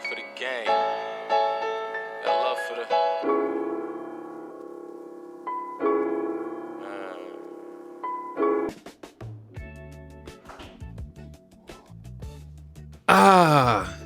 love for the game. Got love for the.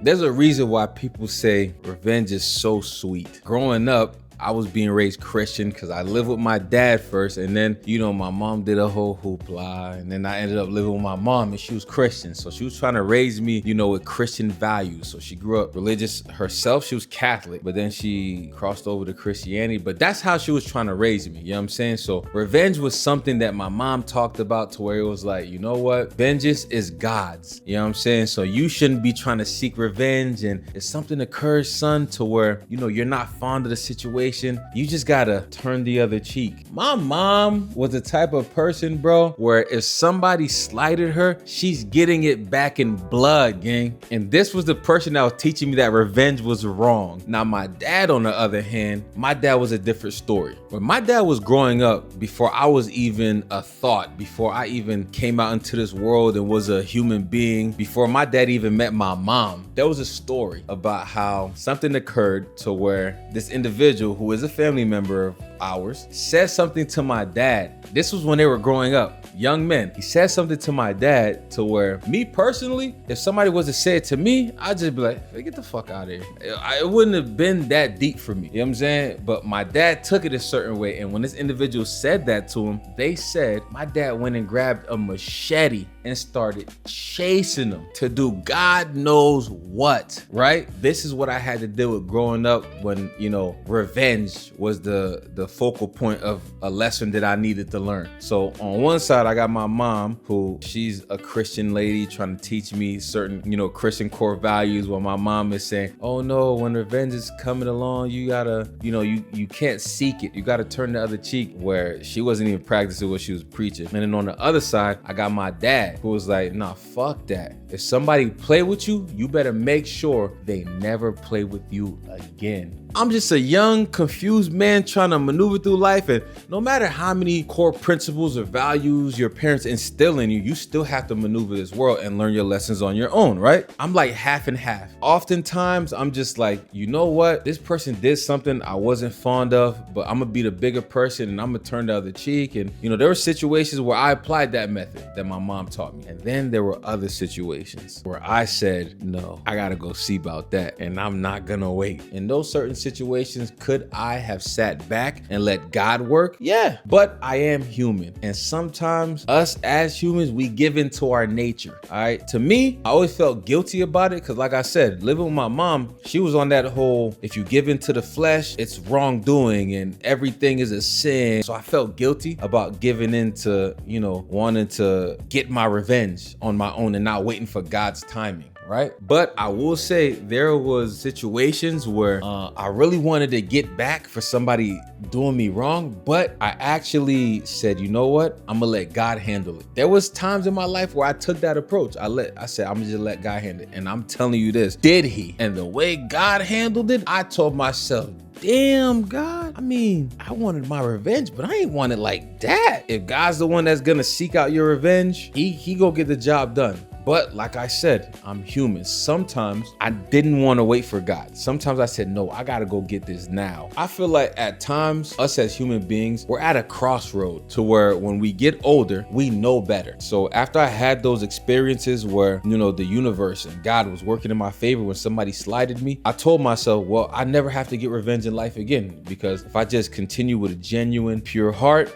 There's a reason why people say revenge is so sweet. Growing up, I was being raised Christian because I lived with my dad first, and then, my mom did a whole hoopla, and then I ended up living with my mom, and she was Christian. So she was trying to raise me, with Christian values. So she grew up religious herself. She was Catholic, but then she crossed over to Christianity. But that's how she was trying to raise me, you know what I'm saying? So revenge was something that my mom talked about to where it was like, you know what? Vengeance is God's, you know what I'm saying? So you shouldn't be trying to seek revenge, and if something occurs, son, to where, you're not fond of the situation, you just gotta turn the other cheek. My mom was the type of person, bro, where if somebody slighted her, she's getting it back in blood, gang. And this was the person that was teaching me that revenge was wrong. Now, my dad, on the other hand, my dad was a different story. When my dad was growing up, before I was even a thought, before I even came out into this world and was a human being, before my dad even met my mom, there was a story about how something occurred to where this individual, who is a family member of ours, said something to my dad. This was when they were growing up, young men. He said something to my dad to where, me personally, if somebody was to say it to me, I'd just be like, hey, get the fuck out of here. It wouldn't have been that deep for me, you know what I'm saying? But my dad took it a certain way, and when this individual said that to him, they said my dad went and grabbed a machete and started chasing them to do God knows what, right? This is what I had to deal with growing up when, revenge was the focal point of a lesson that I needed to learn. So on one side, I got my mom, who she's a Christian lady trying to teach me certain, Christian core values, while my mom is saying, oh no, when revenge is coming along, you gotta, you can't seek it. You gotta turn the other cheek, where she wasn't even practicing what she was preaching. And then on the other side, I got my dad, who was like, nah, fuck that. If somebody play with you, you better make sure they never play with you again. I'm just a young, confused man trying to maneuver through life, and no matter how many core principles or values your parents instill in you, you still have to maneuver this world and learn your lessons on your own, right? I'm like half and half. Oftentimes, I'm just like, you know what? This person did something I wasn't fond of, but I'm gonna be the bigger person and I'm gonna turn the other cheek. And there were situations where I applied that method that my mom taught me. And then there were other situations where I said, no, I gotta go see about that, and I'm not gonna wait. In those certain situations, could I have sat back and let God work? Yeah, but I am human, and sometimes us as humans, we give into our nature. All right, to me, I always felt guilty about it, because like I said, living with my mom, she was on that whole, if you give into the flesh, it's wrongdoing and everything is a sin. So I felt guilty about giving into, wanting to get my revenge on my own and not waiting for God's timing. Right? But I will say there was situations where I really wanted to get back for somebody doing me wrong, but I actually said, you know what? I'm gonna let God handle it. There was times in my life where I took that approach. I said, I'm gonna just let God handle it. And I'm telling you this, did he? And the way God handled it, I told myself, damn, God, I wanted my revenge, but I ain't want it like that. If God's the one that's gonna seek out your revenge, he go get the job done. But like I said, I'm human. Sometimes I didn't want to wait for God. Sometimes I said, no, I got to go get this now. I feel like at times, us as human beings, we're at a crossroad to where when we get older, we know better. So after I had those experiences where, the universe and God was working in my favor when somebody slighted me, I told myself, well, I never have to get revenge in life again, because if I just continue with a genuine, pure heart,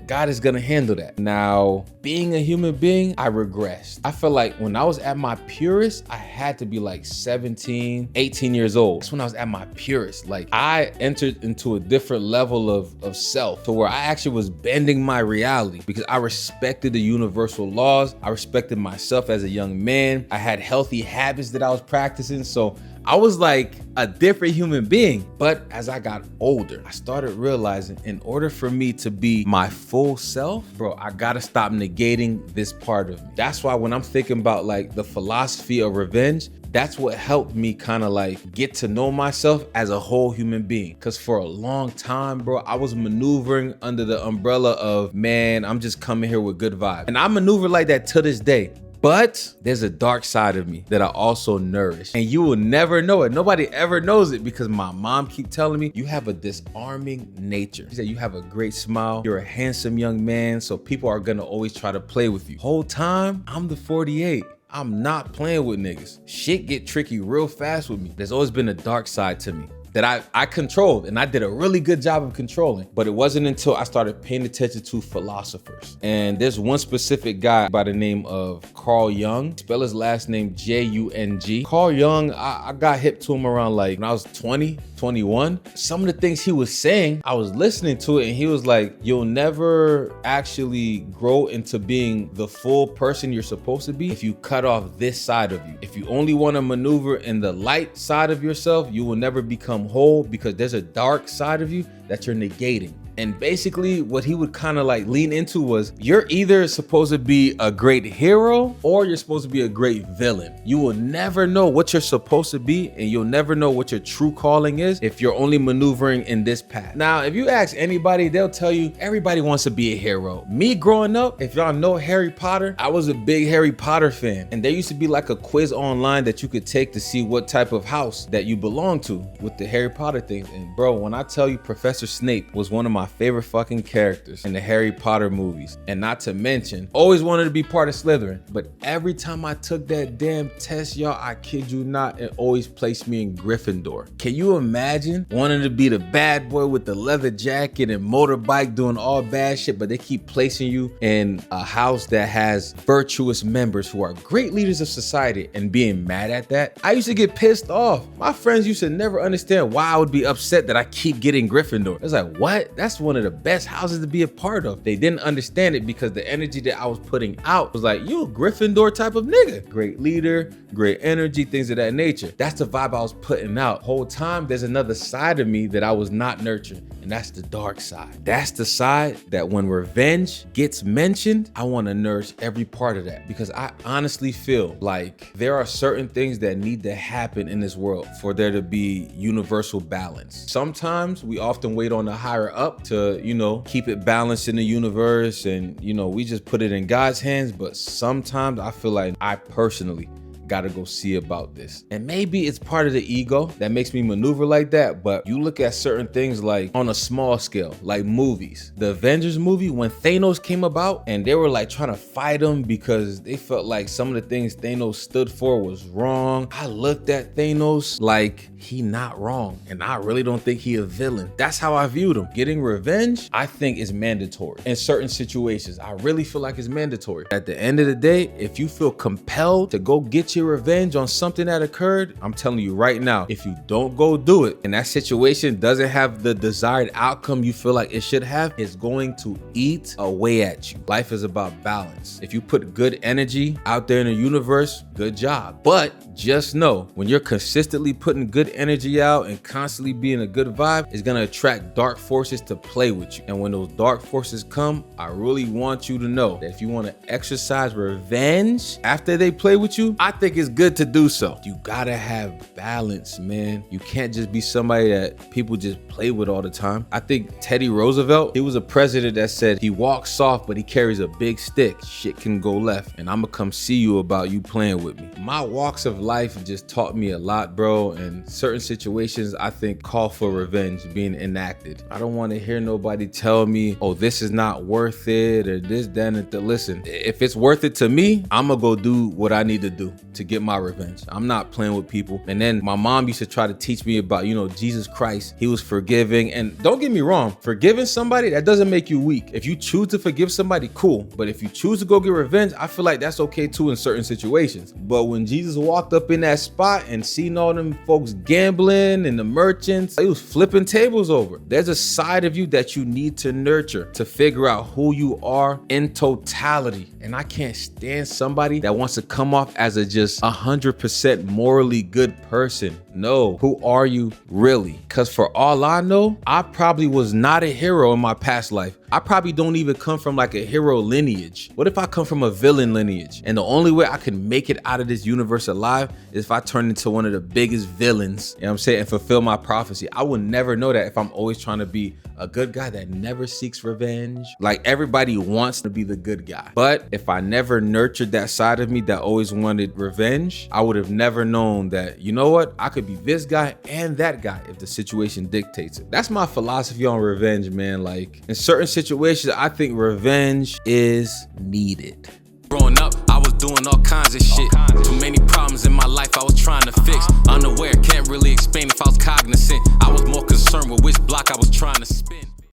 God is going to handle that. Now, being a human being, I regressed. I feel like when I was at my purest, I had to be like 17, 18 years old. That's when I was at my purest. Like, I entered into a different level of self, to where I actually was bending my reality, because I respected the universal laws. I respected myself as a young man. I had healthy habits that I was practicing. So I was like a different human being. But as I got older, I started realizing, in order for me to be my full self, bro, I gotta stop negating this part of me. That's why when I'm thinking about like the philosophy of revenge, that's what helped me kind of like get to know myself as a whole human being. Because for a long time, bro, I was maneuvering under the umbrella of, man, I'm just coming here with good vibes. And I maneuver like that to this day. But there's a dark side of me that I also nourish. And you will never know it. Nobody ever knows it because my mom keep telling me, you have a disarming nature. She said, you have a great smile. You're a handsome young man. So people are gonna always try to play with you. Whole time, I'm the 48. I'm not playing with niggas. Shit get tricky real fast with me. There's always been a dark side to me that I controlled, and I did a really good job of controlling. But it wasn't until I started paying attention to philosophers. And there's one specific guy by the name of Carl Jung. Spell his last name Jung. Carl Jung, I got hip to him around like when I was 20, 21. Some of the things he was saying, I was listening to it, and he was like, you'll never actually grow into being the full person you're supposed to be if you cut off this side of you. If you only want to maneuver in the light side of yourself, you will never become whole because there's a dark side of you that you're negating. And basically what he would kind of like lean into was, you're either supposed to be a great hero or you're supposed to be a great villain. You will never know what you're supposed to be, and you'll never know what your true calling is if you're only maneuvering in this path. Now, if you ask anybody, they'll tell you everybody wants to be a hero. Me growing up, if y'all know Harry Potter, I was a big Harry Potter fan. And there used to be like a quiz online that you could take to see what type of house that you belong to with the Harry Potter things. And bro, when I tell you Professor Snape was one of my favorite fucking characters in the Harry Potter movies, and not to mention always wanted to be part of Slytherin, but every time I took that damn test, y'all, I kid you not, it always placed me in Gryffindor. Can you imagine wanting to be the bad boy with the leather jacket and motorbike doing all bad shit, but they keep placing you in a house that has virtuous members who are great leaders of society, and being mad at that? I used to get pissed off. My friends used to never understand why I would be upset that I keep getting Gryffindor. It's like, what? That's one of the best houses to be a part of. They didn't understand it because the energy that I was putting out was like, you a Gryffindor type of nigga. Great leader, great energy, things of that nature. That's the vibe I was putting out. Whole time, there's another side of me that I was not nurturing, and that's the dark side. That's the side that when revenge gets mentioned, I want to nourish every part of that, because I honestly feel like there are certain things that need to happen in this world for there to be universal balance. Sometimes we often wait on the higher up to, keep it balanced in the universe, and we just put it in God's hands. But sometimes I feel like I personally gotta go see about this. And maybe it's part of the ego that makes me maneuver like that, but you look at certain things like on a small scale, like movies. The Avengers movie, when Thanos came about and they were like trying to fight him because they felt like some of the things Thanos stood for was wrong. I looked at Thanos like he not wrong, and I really don't think he a villain. That's how I viewed him. Getting revenge, I think, is mandatory in certain situations. I really feel like it's mandatory. At the end of the day, if you feel compelled to go get your revenge on something that occurred, I'm telling you right now, if you don't go do it and that situation doesn't have the desired outcome you feel like it should have, it's going to eat away at you. Life is about balance. If you put good energy out there in the universe, good job. But just know, when you're consistently putting good energy out and constantly being a good vibe, it's gonna attract dark forces to play with you. And when those dark forces come, I really want you to know that if you want to exercise revenge after they play with you, I think it's good to do so. You gotta have balance, man. You can't just be somebody that people just play with all the time. I think Teddy Roosevelt, he was a president that said he walks soft, but he carries a big stick. Shit can go left, and I'm gonna come see you about you playing with me. My walks of life just taught me a lot, bro, and certain situations I think call for revenge being enacted. I don't want to hear nobody tell me, oh, this is not worth it, or this, that, and that. Listen, if it's worth it to me, I'm gonna go do what I need to do to get my revenge. I'm not playing with people. And then my mom used to try to teach me about, Jesus Christ. He was forgiving. And don't get me wrong, forgiving somebody, that doesn't make you weak. If you choose to forgive somebody, cool. But if you choose to go get revenge, I feel like that's okay too in certain situations. But when Jesus walked up in that spot and seen all them folks gambling and the merchants, he was flipping tables over. There's a side of you that you need to nurture to figure out who you are in totality. And I can't stand somebody that wants to come off as a just 100% morally good person. No, who are you really? Because for all I know, I probably was not a hero in my past life. I probably don't even come from like a hero lineage. What if I come from a villain lineage? And the only way I can make it out of this universe alive is if I turn into one of the biggest villains, you know what I'm saying, and fulfill my prophecy. I will never know that if I'm always trying to be a good guy that never seeks revenge. Like, everybody wants to be the good guy. But if I never nurtured that side of me that always wanted revenge, I would have never known that, you know what? I could be this guy and that guy if the situation dictates it. That's my philosophy on revenge, man. Like, in certain situations, I think revenge is needed. Growing up, I was doing all kinds of shit. Too many problems in my life I was trying to fix. Unaware, can't really explain if I was cognizant. I was more concerned with which block I was trying to spin.